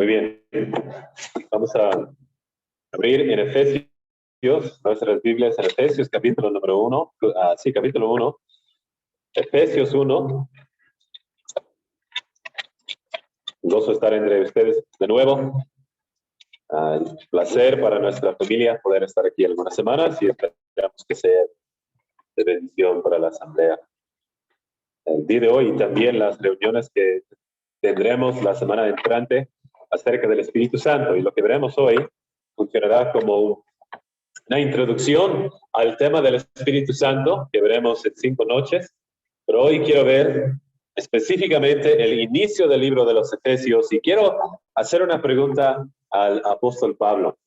Muy bien. Vamos a abrir en Efesios, nuestras Biblias en Efesios, capítulo número 1. Capítulo 1. Efesios 1. Un gozo estar entre ustedes de nuevo. Un placer para nuestra familia poder estar aquí algunas semanas y esperamos que sea de bendición para la asamblea el día de hoy y también las reuniones que tendremos la semana entrante acerca del Espíritu Santo. Y lo que veremos hoy funcionará como una introducción al tema del Espíritu Santo que veremos en 5 noches. Pero hoy quiero ver específicamente el inicio del libro de los Efesios y quiero hacer una pregunta al apóstol Pablo.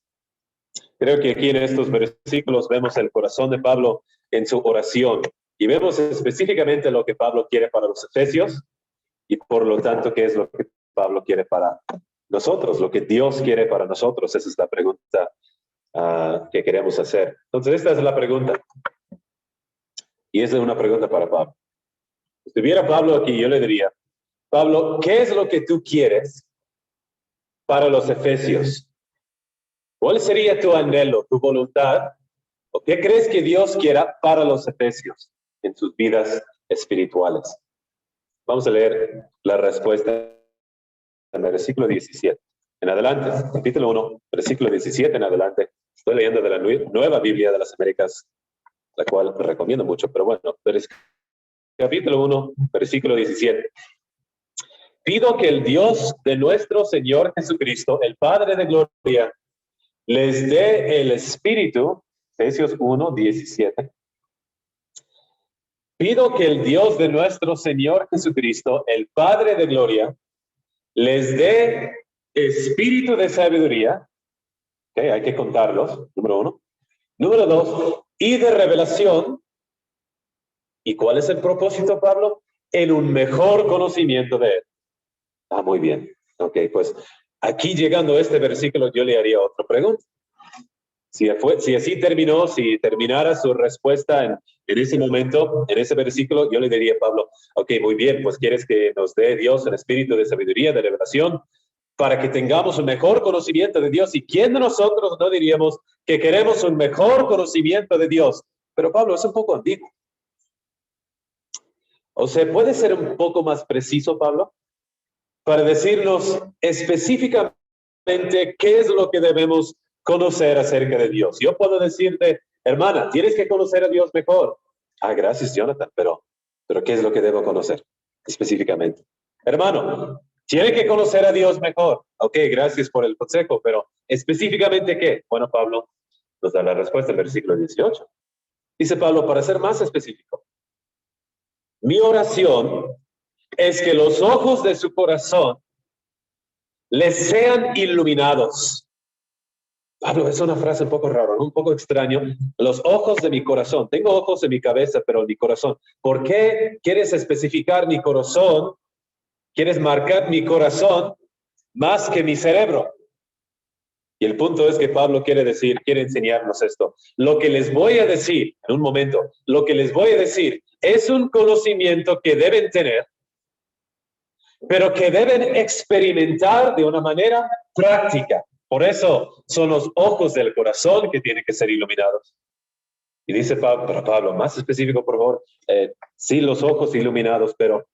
Creo que aquí en estos versículos vemos el corazón de Pablo en su oración y vemos específicamente lo que Pablo quiere para los Efesios y por lo tanto qué es lo que Pablo quiere para nosotros, lo que Dios quiere para nosotros. Esa es la pregunta que queremos hacer. Entonces esta es la pregunta y esa es una pregunta para Pablo. Si estuviera Pablo aquí, yo le diría, Pablo, ¿qué es lo que tú quieres para los Efesios? ¿Cuál sería tu anhelo, tu voluntad? ¿O qué crees que Dios quiera para los Efesios en sus vidas espirituales? Vamos a leer la respuesta en el versículo 17. En adelante, capítulo 1, versículo 17 en adelante. Estoy leyendo de la Nueva Biblia de las Américas, la cual recomiendo mucho, pero bueno, capítulo 1, versículo 17. Pido que el Dios de nuestro Señor Jesucristo, el Padre de gloria, les dé el Espíritu, Efesios 1, 17. Pido que el Dios de nuestro Señor Jesucristo, el Padre de gloria, les dé espíritu de sabiduría. Okay, hay que contarlos, número 1. Número 2, y de revelación. ¿Y cuál es el propósito, Pablo? En un mejor conocimiento de él. Muy bien. Ok, pues aquí llegando a este versículo yo le haría otra pregunta. Si así terminó, si terminara su respuesta en ese momento, en ese versículo, yo le diría a Pablo, ok, muy bien, pues quieres que nos dé Dios el espíritu de sabiduría, de revelación, para que tengamos un mejor conocimiento de Dios. ¿Y quién de nosotros no diríamos que queremos un mejor conocimiento de Dios? Pero Pablo, es un poco ambiguo. O sea, ¿puede ser un poco más preciso, Pablo? Para decirnos específicamente qué es lo que debemos conocer acerca de Dios. Yo puedo decirte, hermana, tienes que conocer a Dios mejor. Gracias, Jonathan, pero ¿qué es lo que debo conocer específicamente? Hermano, tiene que conocer a Dios mejor. Ok, gracias por el consejo, pero específicamente ¿qué? Bueno, Pablo nos da la respuesta en el versículo 18. Dice Pablo, para ser más específico, mi oración es que los ojos de su corazón les sean iluminados. Pablo, es una frase un poco rara, ¿no? Un poco extraño. Los ojos de mi corazón. Tengo ojos en mi cabeza, pero en mi corazón. ¿Por qué quieres especificar mi corazón? ¿Quieres marcar mi corazón más que mi cerebro? Y el punto es que Pablo quiere enseñarnos esto. Lo que les voy a decir en un momento, lo que les voy a decir es un conocimiento que deben tener, pero que deben experimentar de una manera práctica. Por eso son los ojos del corazón que tienen que ser iluminados. Y dice Pablo, más específico, por favor, sí, los ojos iluminados, pero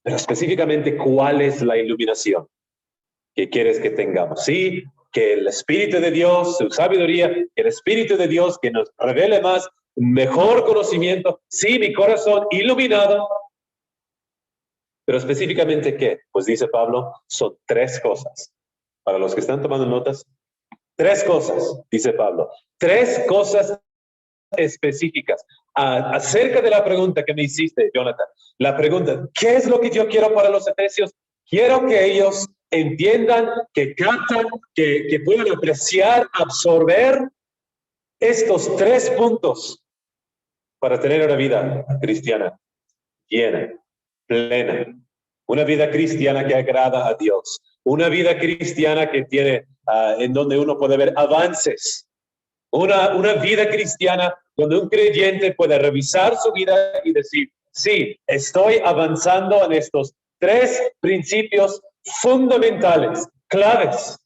específicamente, ¿cuál es la iluminación que quieres que tengamos? Sí, que el Espíritu de Dios, su sabiduría, el Espíritu de Dios que nos revele más, mejor conocimiento. Sí, mi corazón iluminado. Pero específicamente, ¿qué? Pues dice Pablo, son 3 cosas. Para los que están tomando notas, 3 cosas, dice Pablo. 3 cosas específicas. Acerca de la pregunta que me hiciste, Jonathan. La pregunta, ¿qué es lo que yo quiero para los Efesios? Quiero que ellos entiendan, que captan, que puedan apreciar, absorber estos 3 puntos para tener una vida cristiana llena, plena, una vida cristiana que agrada a Dios, una vida cristiana que tiene, en donde uno puede ver avances, una vida cristiana donde un creyente puede revisar su vida y decir, sí, estoy avanzando en estos 3 principios fundamentales claves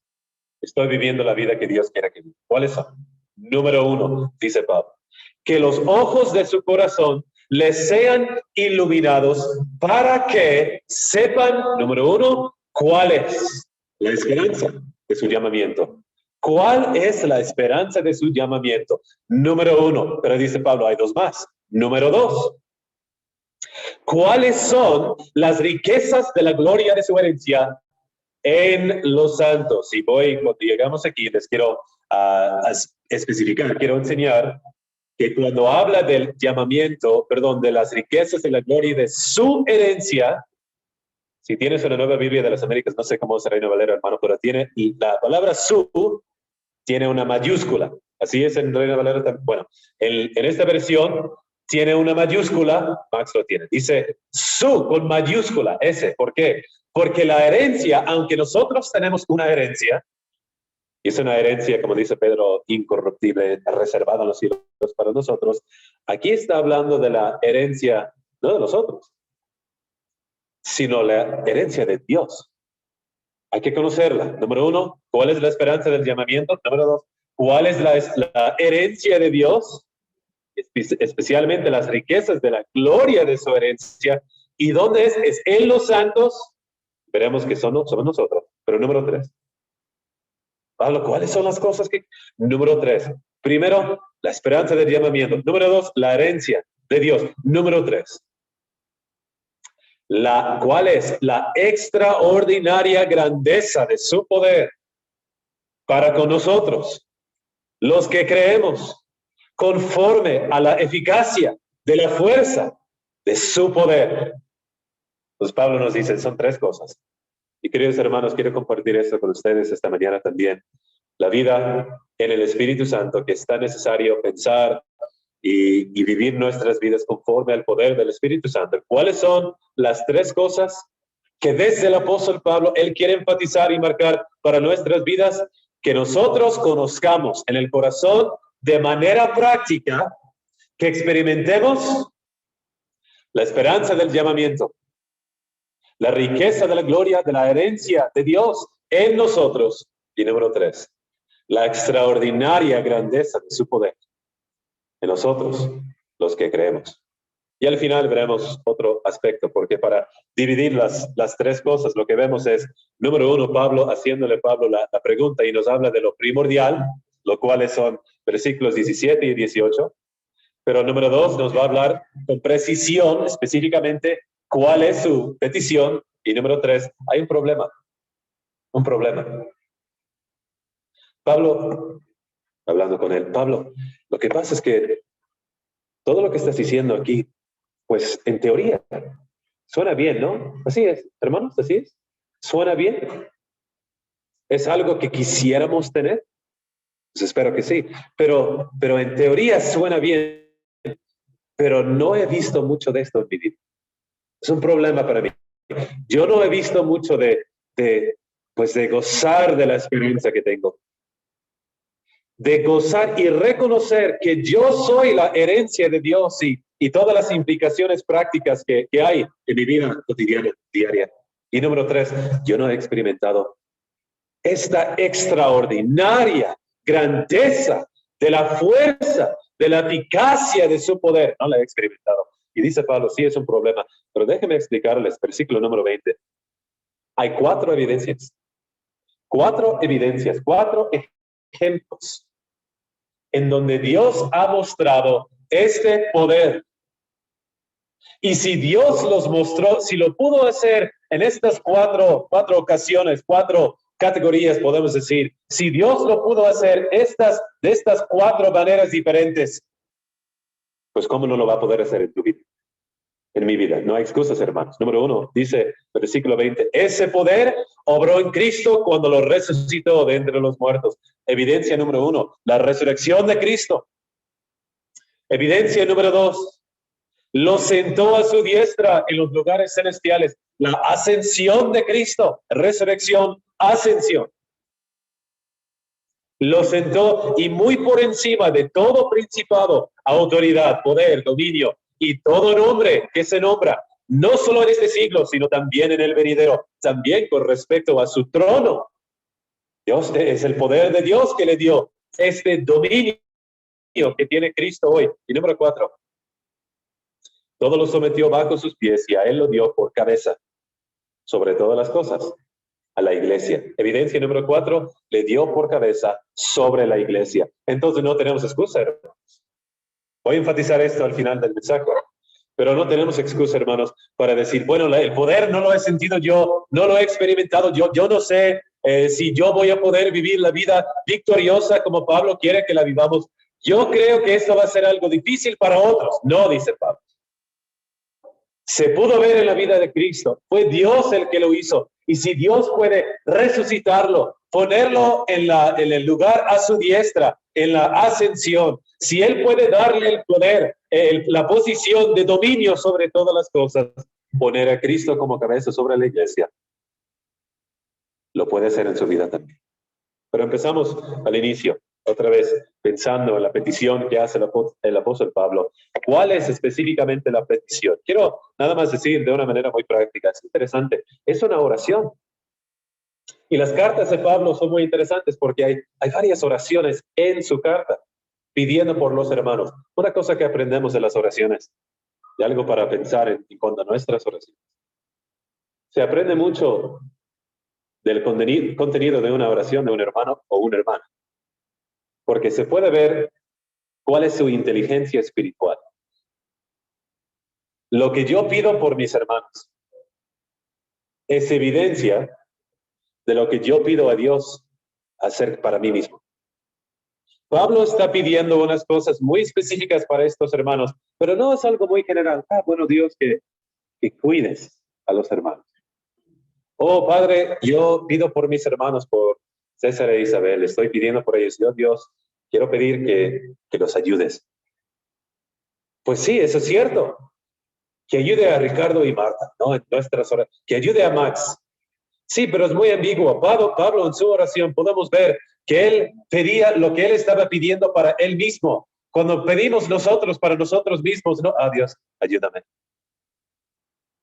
estoy viviendo la vida que Dios quiere que viva. ¿Cuáles son? Número 1, dice Pablo, que los ojos de su corazón les sean iluminados para que sepan, número 1, cuál es la esperanza de su llamamiento. ¿Cuál es la esperanza de su llamamiento? Número 1, pero dice Pablo, hay 2 más. Número 2, ¿cuáles son las riquezas de la gloria de su herencia en los santos? Y cuando llegamos aquí, les quiero especificar, quiero enseñar que cuando habla del llamamiento, de las riquezas de la gloria de su herencia, si tienes una Nueva Biblia de las Américas, no sé cómo es Reina Valera, hermano, pero tiene la palabra su, tiene una mayúscula. Así es en Reina Valera también. Bueno, en esta versión tiene una mayúscula, Max lo tiene, dice su con mayúscula, S. ¿Por qué? Porque la herencia, aunque nosotros tenemos una herencia, y es una herencia, como dice Pedro, incorruptible, reservada en los cielos para nosotros, aquí está hablando de la herencia, no de nosotros, sino la herencia de Dios. Hay que conocerla. Número 1, ¿cuál es la esperanza del llamamiento? Número 2, ¿cuál es la herencia de Dios? Especialmente las riquezas de la gloria de su herencia. ¿Y dónde es? Es en los santos. Veremos que somos nosotros. Pero número 3. Pablo, ¿cuáles son las cosas que...? Número 3. Primero, la esperanza del llamamiento. Número 2, la herencia de Dios. Número 3. ¿Cuál es la extraordinaria grandeza de su poder para con nosotros, los que creemos, conforme a la eficacia de la fuerza de su poder? Pues Pablo nos dice, son 3 cosas. Y queridos hermanos, quiero compartir esto con ustedes esta mañana también. La vida en el Espíritu Santo, que es tan necesario pensar y vivir nuestras vidas conforme al poder del Espíritu Santo. ¿Cuáles son las 3 cosas que desde el apóstol Pablo él quiere enfatizar y marcar para nuestras vidas? Que nosotros conozcamos en el corazón de manera práctica, que experimentemos la esperanza del llamamiento, la riqueza de la gloria, de la herencia de Dios en nosotros. Y número 3, la extraordinaria grandeza de su poder en nosotros, los que creemos. Y al final veremos otro aspecto, porque para dividir las 3 cosas, lo que vemos es, número 1, Pablo, haciéndole Pablo la pregunta y nos habla de lo primordial, lo cual son versículos 17 y 18. Pero número 2, nos va a hablar con precisión, específicamente, cuál es su petición. Y número 3, hay un problema. Un problema. Pablo, hablando con él, Pablo, lo que pasa es que todo lo que estás diciendo aquí, pues en teoría, suena bien, ¿no? Así es, hermanos, así es. Suena bien. ¿Es algo que quisiéramos tener? Pues espero que sí. Pero en teoría suena bien, pero no he visto mucho de esto en mi vida. Es un problema para mí. Yo no he visto mucho de gozar de la experiencia que tengo. De gozar y reconocer que yo soy la herencia de Dios y todas las implicaciones prácticas que hay en mi vida cotidiana, diaria. Y número 3, yo no he experimentado esta extraordinaria grandeza de la fuerza, de la eficacia de su poder. No la he experimentado. Y dice Pablo, sí es un problema, pero déjenme explicarles, versículo número 20. Hay 4 evidencias. 4 evidencias, 4 ejemplos en donde Dios ha mostrado este poder. Y si Dios los mostró, si lo pudo hacer en estas 4 ocasiones, 4 categorías, podemos decir, si Dios lo pudo hacer de estas 4 maneras diferentes, pues ¿cómo no lo va a poder hacer en tu vida? En mi vida. No hay excusas, hermanos. Número 1, dice versículo 20, ese poder obró en Cristo cuando lo resucitó de entre los muertos. Evidencia número 1, la resurrección de Cristo. Evidencia número 2, lo sentó a su diestra en los lugares celestiales. La ascensión de Cristo, resurrección, ascensión. Lo sentó y muy por encima de todo principado, autoridad, poder, dominio y todo nombre que se nombra, no solo en este siglo, sino también en el venidero, también con respecto a su trono, Dios es el poder de Dios que le dio este dominio que tiene Cristo hoy. Y número 4, todo lo sometió bajo sus pies y a él lo dio por cabeza sobre todas las cosas, a la iglesia. Evidencia número 4, le dio por cabeza sobre la iglesia. Entonces no tenemos excusa, hermanos. Voy a enfatizar esto al final del mensaje. Pero no tenemos excusa, hermanos, para decir, bueno, el poder no lo he sentido yo, no lo he experimentado yo no sé si yo voy a poder vivir la vida victoriosa como Pablo quiere que la vivamos. Yo creo que esto va a ser algo difícil para otros. No, dice Pablo. Se pudo ver en la vida de Cristo. Fue Dios el que lo hizo. Y si Dios puede resucitarlo, ponerlo en el lugar a su diestra, en la ascensión, si Él puede darle el poder, la posición de dominio sobre todas las cosas, poner a Cristo como cabeza sobre la iglesia, lo puede hacer en su vida también. Pero empezamos al inicio, otra vez, pensando en la petición que hace el apóstol Pablo. ¿Cuál es específicamente la petición? Quiero nada más decir de una manera muy práctica. Es interesante. Es una oración. Y las cartas de Pablo son muy interesantes porque hay varias oraciones en su carta pidiendo por los hermanos. Una cosa que aprendemos de las oraciones y algo para pensar en cuanto a nuestras oraciones. Se aprende mucho del contenido de una oración de un hermano o una hermana, porque se puede ver cuál es su inteligencia espiritual. Lo que yo pido por mis hermanos es evidencia de lo que yo pido a Dios hacer para mí mismo. Pablo está pidiendo unas cosas muy específicas para estos hermanos, pero no es algo muy general. Bueno, Dios, que cuides a los hermanos. Oh, Padre, yo pido por mis hermanos, por César e Isabel, estoy pidiendo por ellos. Yo, Dios, quiero pedir que los ayudes. Pues sí, eso es cierto. Que ayude a Ricardo y Marta, ¿no? En nuestras oraciones. Que ayude a Max. Sí, pero es muy ambiguo. Pablo en su oración podemos ver que él pedía lo que él estaba pidiendo para él mismo. Cuando pedimos nosotros para nosotros mismos, no, Dios, ayúdame.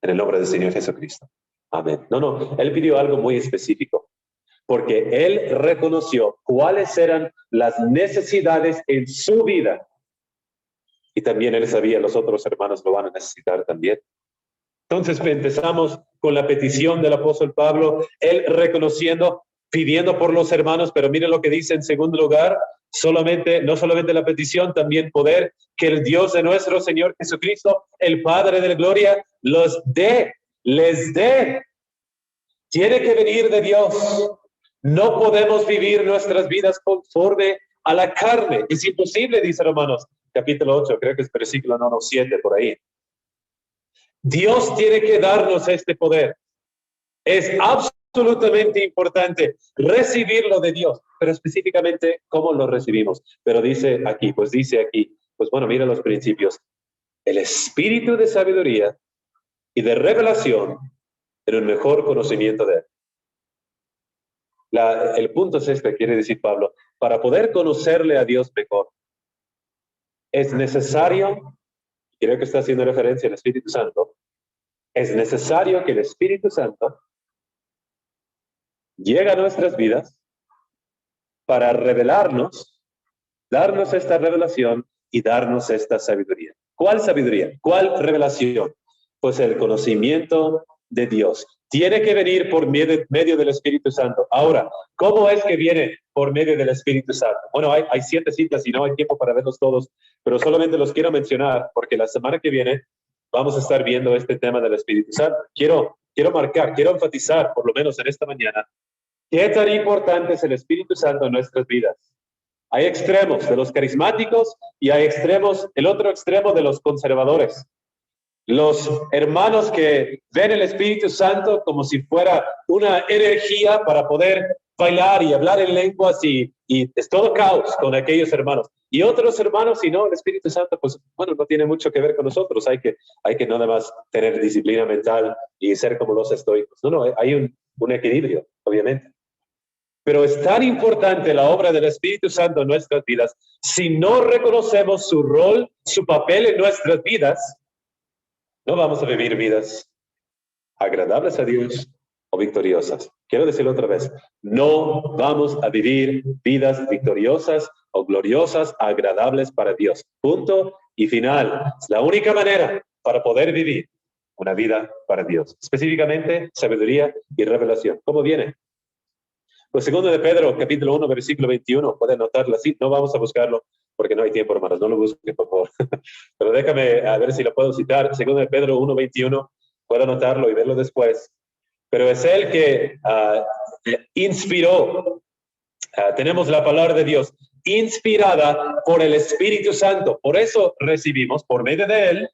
En el nombre del Señor Jesucristo. Amén. No, él pidió algo muy específico, porque él reconoció cuáles eran las necesidades en su vida. Y también él sabía los otros hermanos lo van a necesitar también. Entonces empezamos con la petición del apóstol Pablo, él reconociendo, pidiendo por los hermanos, pero mire lo que dice en segundo lugar, no solamente la petición, también poder que el Dios de nuestro Señor Jesucristo, el Padre de la gloria, les dé. Tiene que venir de Dios. No podemos vivir nuestras vidas conforme a la carne. Es imposible, dice Romanos, capítulo 8, creo que es versículo 7 por ahí. Dios tiene que darnos este poder. Es absolutamente importante recibirlo de Dios, pero específicamente cómo lo recibimos. Pero dice aquí, pues bueno, mira los principios. El espíritu de sabiduría y de revelación en un mejor conocimiento de él. El punto es este, quiere decir Pablo, para poder conocerle a Dios mejor, es necesario, creo que está haciendo referencia al Espíritu Santo, es necesario que el Espíritu Santo llegue a nuestras vidas para revelarnos, darnos esta revelación y darnos esta sabiduría. ¿Cuál sabiduría? ¿Cuál revelación? Pues el conocimiento de Dios. Tiene que venir por medio del Espíritu Santo. Ahora, ¿cómo es que viene por medio del Espíritu Santo? Bueno, hay 7 citas y no hay tiempo para verlos todos, pero solamente los quiero mencionar porque la semana que viene vamos a estar viendo este tema del Espíritu Santo. Quiero enfatizar, por lo menos en esta mañana, qué tan importante es el Espíritu Santo en nuestras vidas. Hay extremos de los carismáticos y hay el otro extremo de los conservadores. Los hermanos que ven el Espíritu Santo como si fuera una energía para poder bailar y hablar en lenguas y es todo caos con aquellos hermanos. Y otros hermanos, si no, el Espíritu Santo, pues bueno, no tiene mucho que ver con nosotros. Hay que nada más tener disciplina mental y ser como los estoicos. No, hay un equilibrio, obviamente. Pero es tan importante la obra del Espíritu Santo en nuestras vidas. Si no reconocemos su rol, su papel en nuestras vidas, no vamos a vivir vidas agradables a Dios o victoriosas. Quiero decirlo otra vez, no vamos a vivir vidas victoriosas o gloriosas, agradables para Dios. Punto y final. Es la única manera para poder vivir una vida para Dios. Específicamente, sabiduría y revelación. ¿Cómo viene? Pues segundo de Pedro, capítulo 1, versículo 21. Pueden notarlo así. No vamos a buscarlo porque no hay tiempo, hermanos. No lo busquen, por favor. Pero déjame a ver si lo puedo citar. Segundo de Pedro 1, 21. Puedo anotarlo y verlo después. Pero es Él que inspiró. Tenemos la palabra de Dios inspirada por el Espíritu Santo. Por eso recibimos, por medio de Él,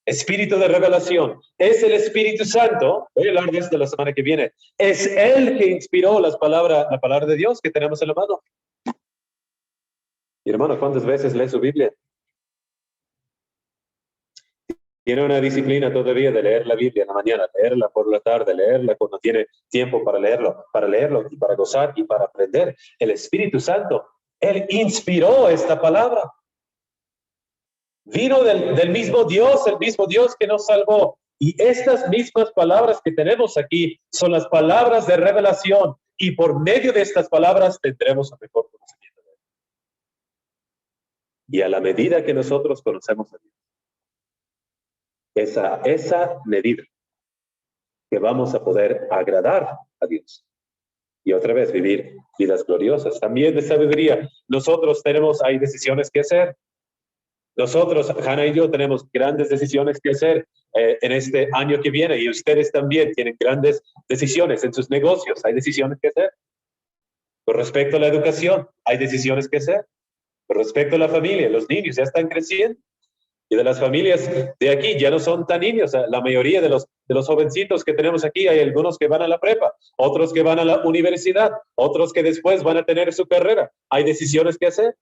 espíritu de revelación. Es el Espíritu Santo, voy a hablar de esto la semana que viene, es Él que inspiró la palabra de Dios que tenemos en la mano. Y hermano, ¿cuántas veces lee su Biblia? Tiene una disciplina todavía de leer la Biblia en la mañana, leerla por la tarde, leerla cuando tiene tiempo para leerlo y para gozar y para aprender. El Espíritu Santo, Él inspiró esta palabra. Vino del mismo Dios, el mismo Dios que nos salvó. Y estas mismas palabras que tenemos aquí son las palabras de revelación. Y por medio de estas palabras tendremos un mejor conocimiento de Él. Y a la medida que nosotros conocemos a Dios, esa medida que vamos a poder agradar a Dios. Y otra vez vivir vidas gloriosas. También de sabiduría. Nosotros hay decisiones que hacer. Nosotros, Hannah y yo, tenemos grandes decisiones que hacer en este año que viene y ustedes también tienen grandes decisiones en sus negocios. Hay decisiones que hacer. Con respecto a la educación, hay decisiones que hacer. Con respecto a la familia, los niños ya están creciendo. Y de las familias de aquí ya no son tan niños. La mayoría de los jovencitos que tenemos aquí, hay algunos que van a la prepa, otros que van a la universidad, otros que después van a tener su carrera. Hay decisiones que hacer.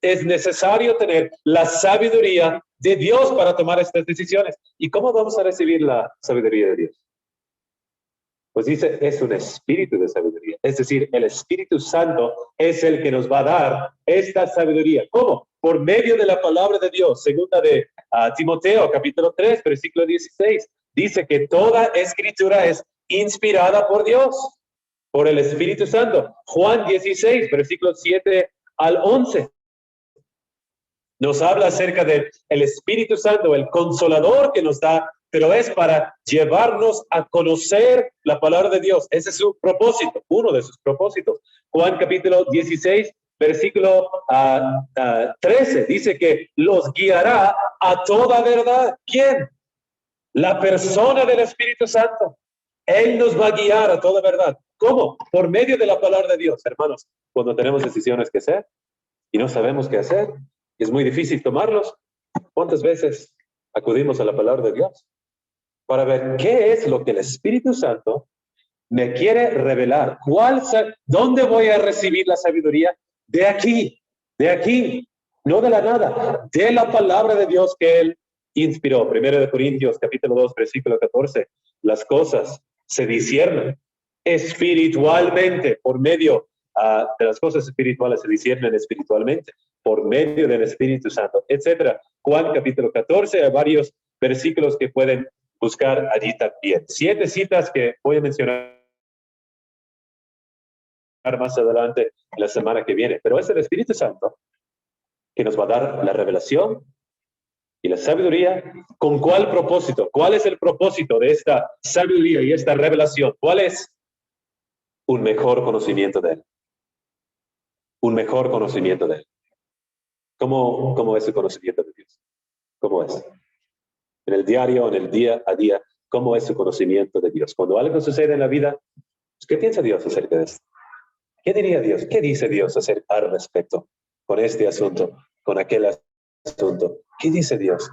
Es necesario tener la sabiduría de Dios para tomar estas decisiones. ¿Y cómo vamos a recibir la sabiduría de Dios? Pues dice, es un espíritu de sabiduría. Es decir, el Espíritu Santo es el que nos va a dar esta sabiduría. ¿Cómo? Por medio de la palabra de Dios. Segunda de Timoteo, capítulo 3, versículo 16. Dice que toda escritura es inspirada por Dios, por el Espíritu Santo. Juan 16, versículos 7 al 11. Nos habla acerca del Espíritu Santo, el consolador que nos da, pero es para llevarnos a conocer la palabra de Dios. Ese es su propósito, uno de sus propósitos. Juan capítulo 16, versículo 13, dice que los guiará a toda verdad. ¿Quién? La persona del Espíritu Santo. Él nos va a guiar a toda verdad. ¿Cómo? Por medio de la palabra de Dios, hermanos. Cuando tenemos decisiones que hacer y no sabemos qué hacer, es muy difícil tomarlos. ¿Cuántas veces acudimos a la palabra de Dios para ver qué es lo que el Espíritu Santo me quiere revelar? ¿Dónde voy a recibir la sabiduría? De aquí, no de la nada, de la palabra de Dios que Él inspiró. 1 Corintios, capítulo 2, versículo 14. Las cosas se disciernen espiritualmente por medio de las cosas espirituales, se disciernen espiritualmente por medio del Espíritu Santo, etcétera. Juan capítulo 14, hay varios versículos que pueden buscar allí también. 7 citas que voy a mencionar más adelante la semana que viene, pero es el Espíritu Santo que nos va a dar la revelación y la sabiduría. ¿Con cuál propósito? ¿Cuál es el propósito de esta sabiduría y esta revelación? ¿Cuál es? Un mejor conocimiento de Él. Un mejor conocimiento de Él. ¿Cómo es el conocimiento de Dios? ¿Cómo es? En el diario, en el día a día, ¿cómo es su conocimiento de Dios? Cuando algo sucede en la vida, ¿qué piensa Dios acerca de esto? ¿Qué diría Dios? ¿Qué dice Dios al respecto con este asunto, con aquel asunto? ¿Qué dice Dios?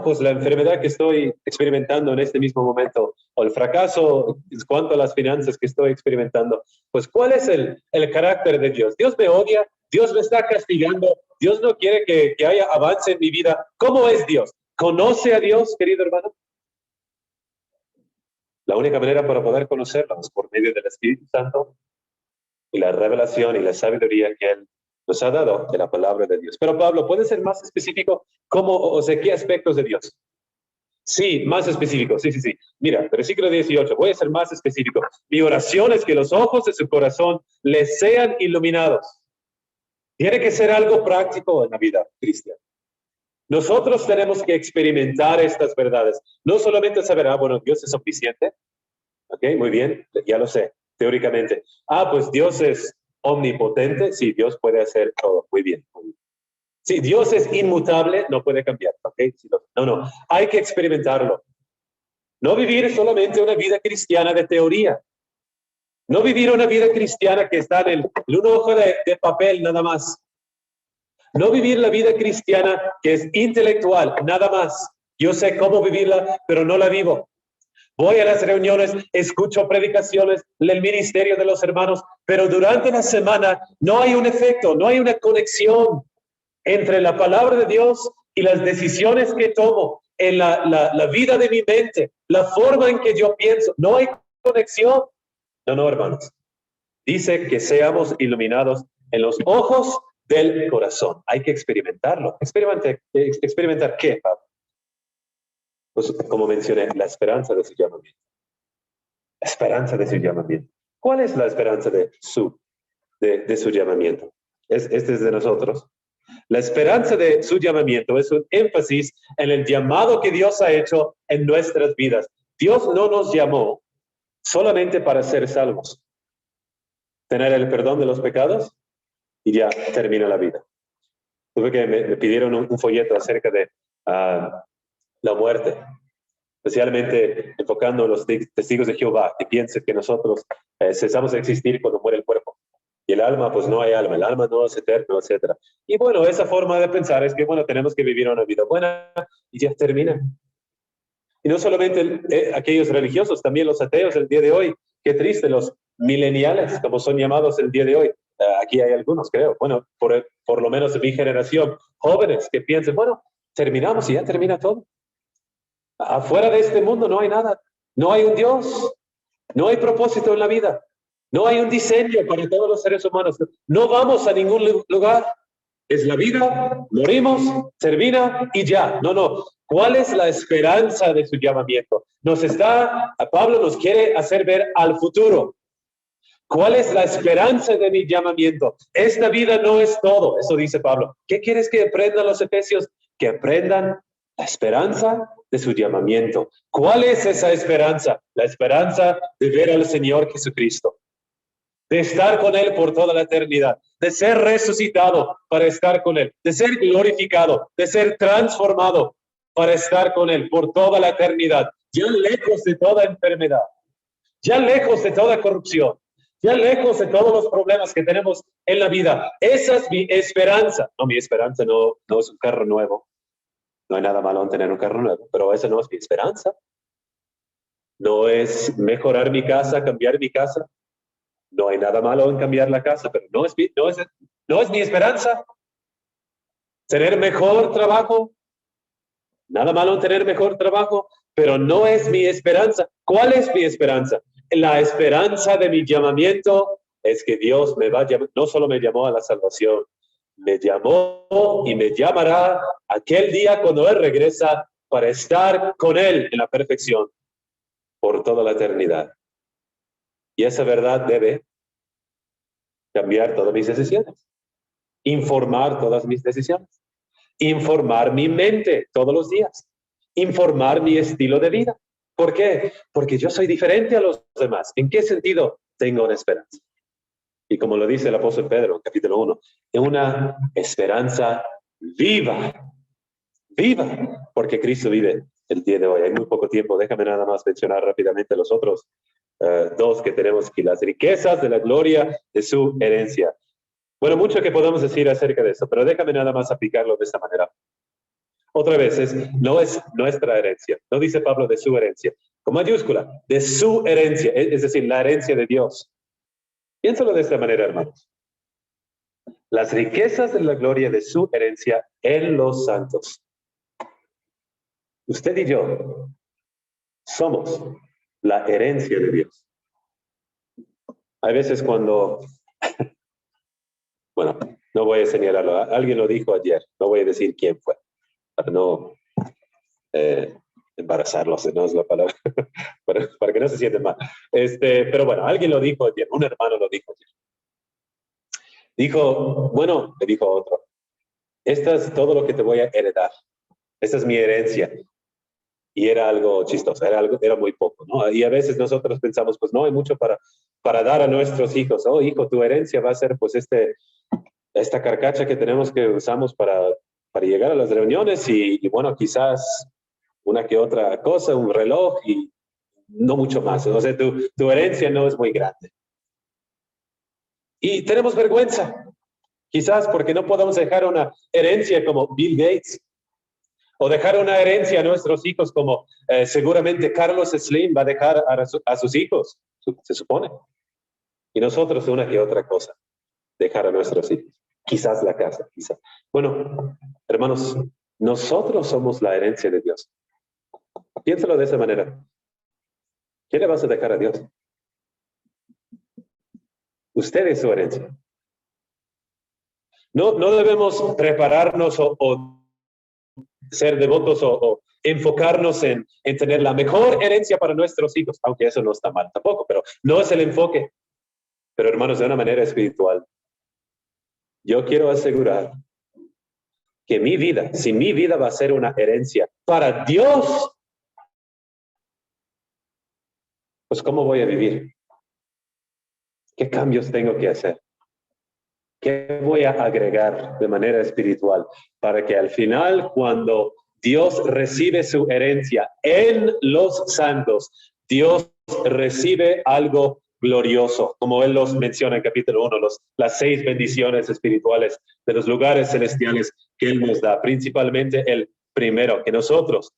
Pues la enfermedad que estoy experimentando en este mismo momento, o el fracaso en cuanto a las finanzas que estoy experimentando, pues ¿cuál es el carácter de Dios? Dios me odia, Dios me está castigando, Dios no quiere que haya avance en mi vida. ¿Cómo es Dios? ¿Conoce a Dios, querido hermano? La única manera para poder conocerlo es por medio del Espíritu Santo y la revelación y la sabiduría que Él nos ha dado de la palabra de Dios. Pero Pablo, ¿puede ser más específico? ¿Qué aspectos de Dios? Sí, más específico, sí, sí, sí. Mira, versículo 18, voy a ser más específico. Mi oración es que los ojos de su corazón les sean iluminados. Tiene que ser algo práctico en la vida cristiana. Nosotros tenemos que experimentar estas verdades. No solamente saber, bueno, Dios es suficiente. Ok, muy bien, ya lo sé, teóricamente. Pues Dios es omnipotente. Sí, Dios puede hacer todo. Muy bien. Muy bien. Sí, Dios es inmutable, no puede cambiar. Ok, sí, no, hay que experimentarlo. No vivir solamente una vida cristiana de teoría. No vivir una vida cristiana que está en un ojo de papel nada más. No vivir la vida cristiana que es intelectual, nada más. Yo sé cómo vivirla, pero no la vivo. Voy a las reuniones, escucho predicaciones, el ministerio de los hermanos, pero durante la semana no hay un efecto, no hay una conexión entre la palabra de Dios y las decisiones que tomo en la vida de mi mente, la forma en que yo pienso. No hay conexión. No, hermanos. Dice que seamos iluminados en los ojos del corazón. Hay que experimentarlo. ¿Experimentar qué, Pablo? Pues, como mencioné, la esperanza de su llamamiento. La esperanza de su llamamiento. ¿Cuál es la esperanza de su llamamiento? Este es de nosotros. La esperanza de su llamamiento es un énfasis en el llamado que Dios ha hecho en nuestras vidas. Dios no nos llamó solamente para ser salvos, tener el perdón de los pecados y ya termina la vida. Tuve que me pidieron un folleto acerca de la muerte, especialmente enfocando en los testigos de Jehová, que piensen que nosotros cesamos de existir cuando muere el cuerpo. Y el alma, pues no hay alma, el alma no es eterno, etc. Y bueno, esa forma de pensar es que, bueno, tenemos que vivir una vida buena y ya termina. Y no solamente aquellos religiosos, también los ateos el día de hoy. Qué triste, los mileniales, como son llamados el día de hoy. Aquí hay algunos, creo. Bueno, por lo menos de mi generación, jóvenes que piensen, bueno, terminamos y ya termina todo. Afuera de este mundo no hay nada. No hay un Dios. No hay propósito en la vida. No hay un diseño para todos los seres humanos. No vamos a ningún lugar. Es la vida, morimos, termina y ya. No. ¿Cuál es la esperanza de su llamamiento? Pablo nos quiere hacer ver al futuro. ¿Cuál es la esperanza de mi llamamiento? Esta vida no es todo, eso dice Pablo. ¿Qué quieres que aprendan los efesios? Que aprendan la esperanza de su llamamiento. ¿Cuál es esa esperanza? La esperanza de ver al Señor Jesucristo, de estar con Él por toda la eternidad, de ser resucitado para estar con Él, de ser glorificado, de ser transformado para estar con Él por toda la eternidad, ya lejos de toda enfermedad, ya lejos de toda corrupción, ya lejos de todos los problemas que tenemos en la vida. Esa es mi esperanza. No, mi esperanza no es un carro nuevo. No hay nada malo en tener un carro nuevo, pero esa no es mi esperanza. No es mejorar mi casa, cambiar mi casa. No hay nada malo en cambiar la casa, pero no es mi esperanza. Tener mejor trabajo, nada malo en tener mejor trabajo, pero no es mi esperanza. ¿Cuál es mi esperanza? La esperanza de mi llamamiento es que Dios me va a llamar, no solo me llamó a la salvación, me llamó y me llamará aquel día cuando Él regresa para estar con Él en la perfección por toda la eternidad. Y esa verdad debe cambiar todas mis decisiones, informar todas mis decisiones, informar mi mente todos los días, informar mi estilo de vida. ¿Por qué? Porque yo soy diferente a los demás. ¿En qué sentido tengo una esperanza? Y como lo dice el apóstol Pedro en capítulo 1, es una esperanza viva, viva, porque Cristo vive el día de hoy. Hay muy poco tiempo, déjame nada más mencionar rápidamente los otros dos que tenemos aquí, las riquezas de la gloria de su herencia. Bueno, mucho que podemos decir acerca de eso, pero déjame nada más aplicarlo de esta manera. Otra vez, no es nuestra herencia, no dice Pablo de su herencia, con mayúscula, de su herencia, es decir, la herencia de Dios. Piénsalo de esta manera, hermanos. Las riquezas de la gloria de su herencia en los santos. Usted y yo somos la herencia de Dios. Hay veces cuando, bueno, no voy a señalarlo, alguien lo dijo ayer, no voy a decir quién fue, para no embarazarlos, no es la palabra, para que no se sienten mal. Pero bueno, alguien lo dijo ayer, un hermano lo dijo ayer. Dijo, bueno, le dijo otro, esta es todo lo que te voy a heredar. Esta es mi herencia. Y era algo chistoso, era muy poco, ¿no? Y a veces nosotros pensamos, pues no hay mucho para dar a nuestros hijos. Oh, hijo, tu herencia va a ser pues esta carcacha que tenemos que usamos para llegar a las reuniones y bueno, quizás una que otra cosa, un reloj y no mucho más. O sea, tu herencia no es muy grande. Y tenemos vergüenza, quizás porque no podemos dejar una herencia como Bill Gates o dejar una herencia a nuestros hijos como seguramente Carlos Slim va a dejar a sus hijos, se supone. Y nosotros una que otra cosa, dejar a nuestros hijos. Quizás la casa, quizás. Bueno, hermanos, nosotros somos la herencia de Dios. Piénsalo de esa manera. ¿Qué le vas a dejar a Dios? Usted es su herencia. No debemos prepararnos o ser devotos o enfocarnos en tener la mejor herencia para nuestros hijos, aunque eso no está mal tampoco, pero no es el enfoque. Pero hermanos, de una manera espiritual, yo quiero asegurar que mi vida, si mi vida va a ser una herencia para Dios, pues ¿cómo voy a vivir? ¿Qué cambios tengo que hacer? ¿Qué voy a agregar de manera espiritual para que al final, cuando Dios recibe su herencia en los santos, Dios recibe algo glorioso, como Él los menciona en capítulo 1, las 6 bendiciones espirituales de los lugares celestiales que Él nos da, principalmente el primero, que nosotros,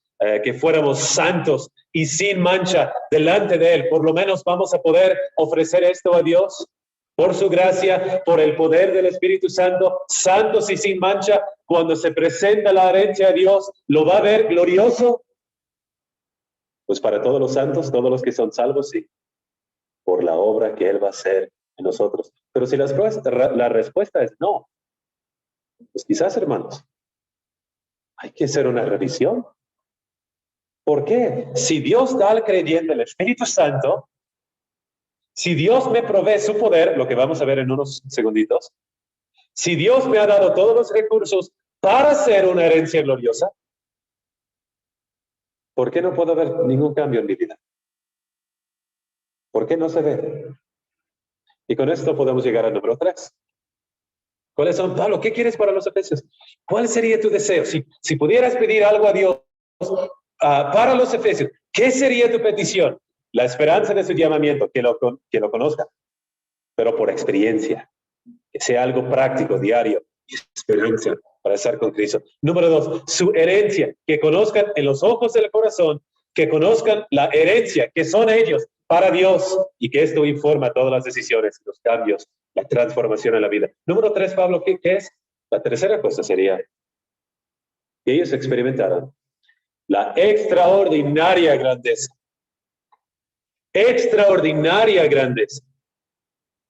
que fuéramos santos y sin mancha delante de Él, por lo menos vamos a poder ofrecer esto a Dios. Por su gracia, por el poder del Espíritu Santo, santos y sin mancha, cuando se presenta la herencia a Dios, ¿lo va a ver glorioso? Pues para todos los santos, todos los que son salvos, sí, por la obra que Él va a hacer en nosotros. Pero si la respuesta es no, pues quizás, hermanos, hay que hacer una revisión. ¿Por qué? Si Dios da al creyente el Espíritu Santo, si Dios me provee su poder, lo que vamos a ver en unos segunditos, si Dios me ha dado todos los recursos para hacer una herencia gloriosa, ¿por qué no puedo ver ningún cambio en mi vida? ¿Por qué no se ve? Y con esto podemos llegar al número 3. ¿Cuáles son, Pablo? ¿Qué quieres para los efesios? ¿Cuál sería tu deseo? Si pudieras pedir algo a Dios para los efesios, ¿qué sería tu petición? La esperanza de su llamamiento, que lo conozca, pero por experiencia, que sea algo práctico, diario, y esperanza para estar con Cristo. Número 2, su herencia, que conozcan en los ojos del corazón, que conozcan la herencia, que son ellos para Dios, y que esto informa todas las decisiones, los cambios, la transformación en la vida. Número 3, Pablo, ¿qué es? La tercera cosa sería que ellos experimentaran la extraordinaria grandeza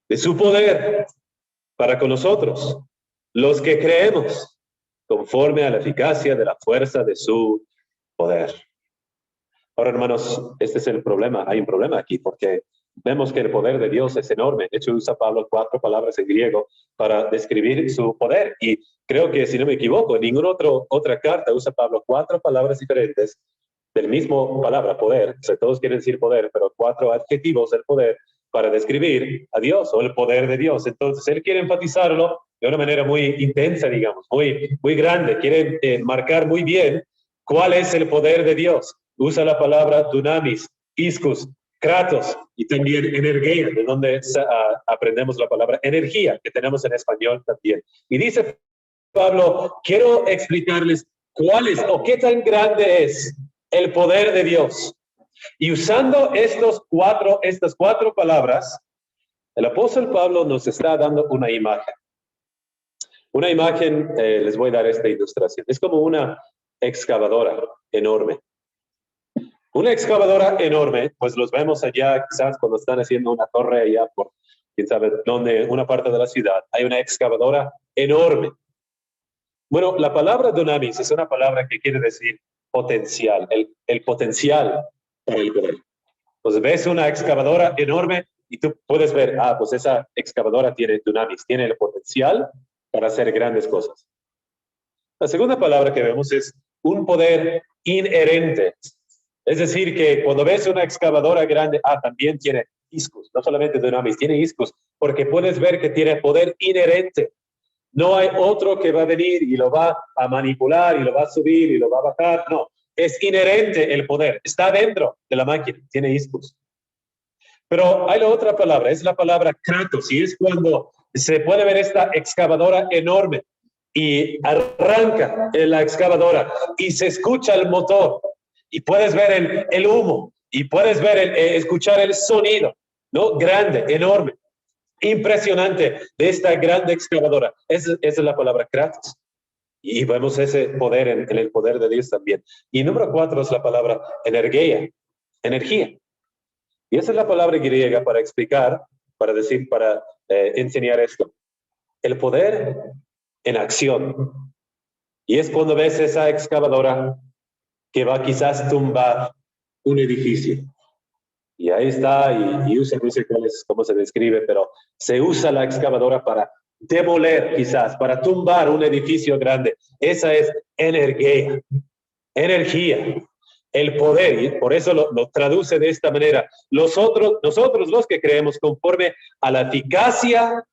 de su poder para con nosotros, los que creemos, conforme a la eficacia de la fuerza de su poder. Ahora, hermanos, este es el problema. Hay un problema aquí porque vemos que el poder de Dios es enorme. De hecho, usa Pablo 4 palabras en griego para describir su poder. Y creo que, si no me equivoco, en ninguna otra carta usa Pablo 4 palabras diferentes del mismo palabra, poder. O sea, todos quieren decir poder, pero 4 adjetivos del poder para describir a Dios o el poder de Dios. Entonces, él quiere enfatizarlo de una manera muy intensa, digamos, muy grande. Quiere marcar muy bien cuál es el poder de Dios. Usa la palabra dunamis, iscus, kratos y también energía, de donde aprendemos la palabra energía, que tenemos en español también. Y dice Pablo, quiero explicarles cuál es o qué tan grande es el poder de Dios. Y usando estas cuatro palabras, el apóstol Pablo nos está dando una imagen. Una imagen, les voy a dar esta ilustración. Es como una excavadora enorme. Una excavadora enorme, pues los vemos allá, quizás cuando están haciendo una torre allá por, quién sabe dónde, una parte de la ciudad. Hay una excavadora enorme. Bueno, la palabra dunamis es una palabra que quiere decir potencial, el potencial para el poder. Pues ves una excavadora enorme y tú puedes ver, pues esa excavadora tiene dunamis, tiene el potencial para hacer grandes cosas. La segunda palabra que vemos es un poder inherente. Es decir, que cuando ves una excavadora grande, también tiene iscus, no solamente dunamis, tiene iscus, porque puedes ver que tiene poder inherente. No hay otro que va a venir y lo va a manipular y lo va a subir y lo va a bajar. No, es inherente el poder. Está dentro de la máquina, tiene iscus. Pero hay la otra palabra, es la palabra kratos, y es cuando se puede ver esta excavadora enorme y arranca la excavadora y se escucha el motor y puedes ver el humo y puedes ver escuchar el sonido, ¿no? Grande, enorme, impresionante de esta grande excavadora. Esa es la palabra kratos. Y vemos ese poder en el poder de Dios también. Y número 4 es la palabra energía. Y esa es la palabra griega para explicar, para decir, para enseñar esto. El poder en acción. Y es cuando ves esa excavadora que va quizás a tumbar un edificio. Y ahí está, y usa, no sé cómo se describe, pero se usa la excavadora para demoler quizás, para tumbar un edificio grande. Esa es energía. El poder, y por eso lo traduce de esta manera. Nosotros los que creemos conforme a la eficacia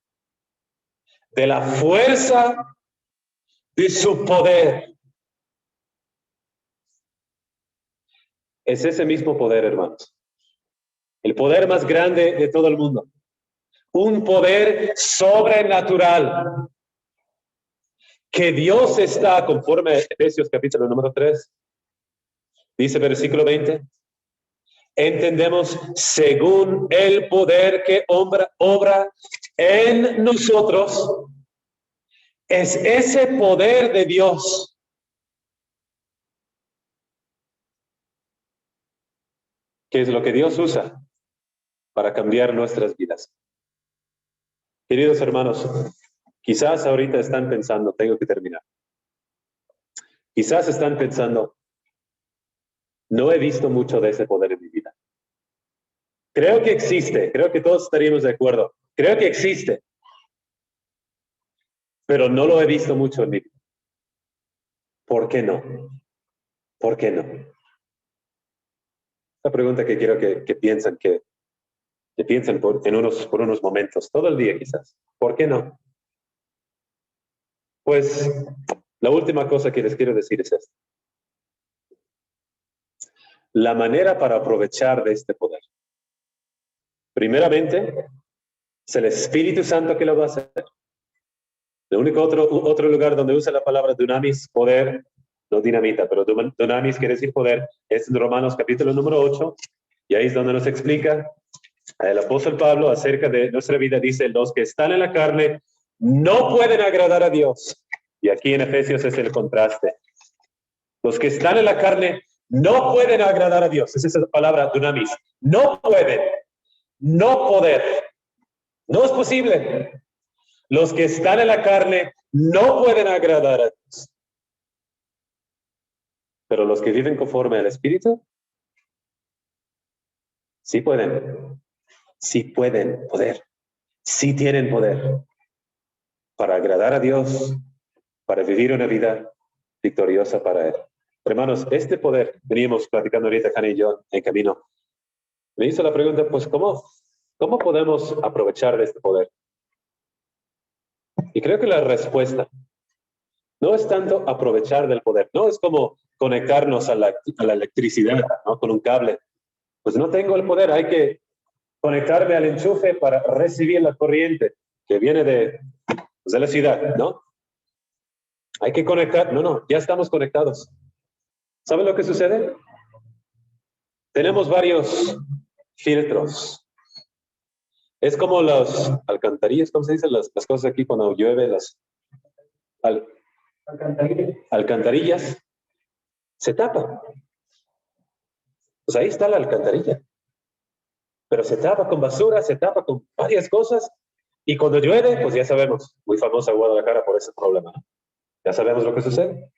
de la fuerza de su poder. Es ese mismo poder, hermanos. El poder más grande de todo el mundo. Un poder sobrenatural. Que Dios está, conforme a Efesios capítulo número 3, dice versículo 20, entendemos según el poder que obra en nosotros. Es ese poder de Dios que es lo que Dios usa para cambiar nuestras vidas. Queridos hermanos, quizás ahorita están pensando, tengo que terminar. Quizás están pensando, no he visto mucho de ese poder en mi vida. Creo que existe, creo que todos estaríamos de acuerdo. Creo que existe, pero no lo he visto mucho en mi vida. ¿Por qué no? ¿Por qué no? La pregunta que quiero que piensen, que piensen por unos momentos, todo el día quizás. ¿Por qué no? Pues la última cosa que les quiero decir es esto. La manera para aprovechar de este poder. Primeramente, es el Espíritu Santo que lo va a hacer. El único otro lugar donde usa la palabra dunamis, poder, no dinamita, pero dunamis quiere decir poder, es en Romanos capítulo número 8, y ahí es donde nos explica el apóstol Pablo acerca de nuestra vida. Dice, los que están en la carne no pueden agradar a Dios. Y aquí en Efesios es el contraste. Los que están en la carne no pueden agradar a Dios. Esa es la palabra dunamis. No pueden. No poder. No es posible. Los que están en la carne no pueden agradar a Dios. Pero los que viven conforme al Espíritu, sí pueden. Sí pueden poder. Sí tienen poder para agradar a Dios, para vivir una vida victoriosa para Él. Hermanos, este poder, veníamos platicando ahorita, Hannah y yo, en camino. Me hizo la pregunta, pues, ¿cómo podemos aprovechar de este poder? Y creo que la respuesta no es tanto aprovechar del poder, no es como conectarnos a la electricidad, ¿no? Con un cable. Pues no tengo el poder, hay que conectarme al enchufe para recibir la corriente que viene de la ciudad, ¿no? Hay que conectar, no, ya estamos conectados. ¿Saben lo que sucede? Tenemos varios filtros. Es como las alcantarillas, ¿cómo se dice? Las cosas aquí cuando llueve, las alcantarillas se tapan. Pues ahí está la alcantarilla. Pero se tapa con basura, se tapa con varias cosas. Y cuando llueve, pues ya sabemos, muy famosa Guadalajara por ese problema, ¿no? Ya sabemos lo que sucede.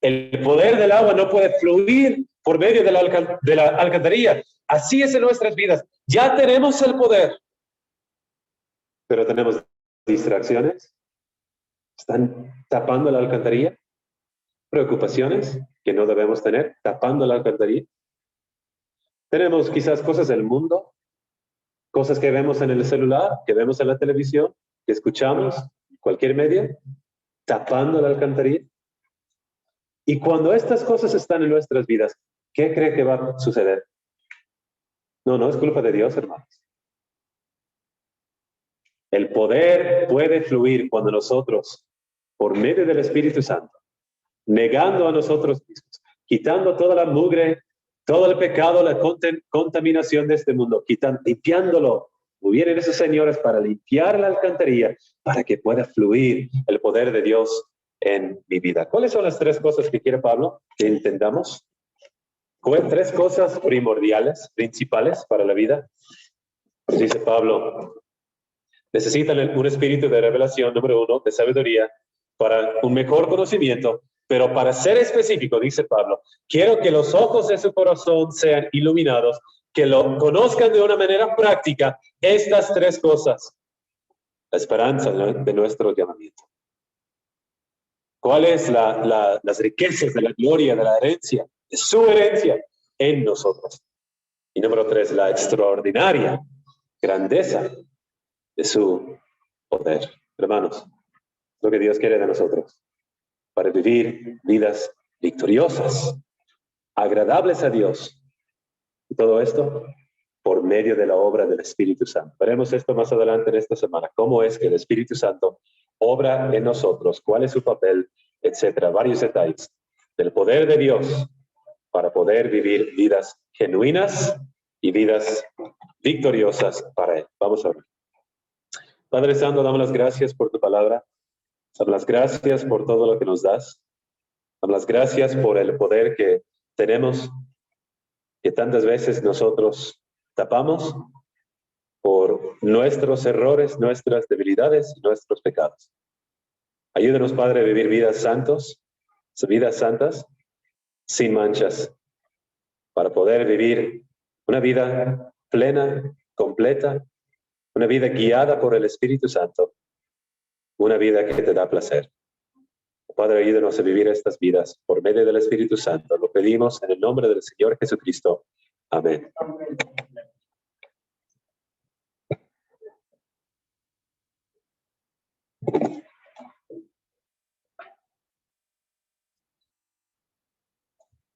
El poder del agua no puede fluir por medio de la alcantarilla. Así es en nuestras vidas. Ya tenemos el poder, pero tenemos distracciones. Están tapando la alcantarilla. Preocupaciones que no debemos tener, tapando la alcantarilla. Tenemos quizás cosas del mundo, cosas que vemos en el celular, que vemos en la televisión, que escuchamos, cualquier medio, tapando la alcantarilla. Y cuando estas cosas están en nuestras vidas, ¿qué cree que va a suceder? No es culpa de Dios, hermanos. El poder puede fluir cuando nosotros, por medio del Espíritu Santo, negando a nosotros mismos, quitando toda la mugre, todo el pecado, la contaminación de este mundo, limpiándolo. Muy bien, esos señores para limpiar la alcantarilla, para que pueda fluir el poder de Dios en mi vida. ¿Cuáles son las tres cosas que quiere Pablo que entendamos? Tres cosas primordiales, principales para la vida. Pues dice Pablo, necesitan un espíritu de revelación, número 1, de sabiduría, para un mejor conocimiento. Pero para ser específico, dice Pablo, quiero que los ojos de su corazón sean iluminados, que lo conozcan de una manera práctica estas tres cosas. La esperanza de nuestro llamamiento. ¿Cuáles las riquezas de la gloria, de la herencia, de su herencia en nosotros? Y número 3, la extraordinaria grandeza de su poder. Hermanos, lo que Dios quiere de nosotros para vivir vidas victoriosas, agradables a Dios. Y todo esto por medio de la obra del Espíritu Santo. Veremos esto más adelante en esta semana. ¿Cómo es que el Espíritu Santo obra en nosotros? ¿Cuál es su papel? Etcétera. Varios detalles del poder de Dios para poder vivir vidas genuinas y vidas victoriosas para Él. Vamos a ver. Padre Santo, damos las gracias por tu palabra. Damos las gracias por todo lo que nos das. Damos las gracias por el poder que tenemos, que tantas veces nosotros tapamos por nuestros errores, nuestras debilidades y nuestros pecados. Ayúdanos, Padre, a vivir vidas santas, sin manchas, para poder vivir una vida plena, completa, una vida guiada por el Espíritu Santo, una vida que te da placer. Padre, ayúdanos a vivir estas vidas por medio del Espíritu Santo. Lo pedimos en el nombre del Señor Jesucristo. Amén.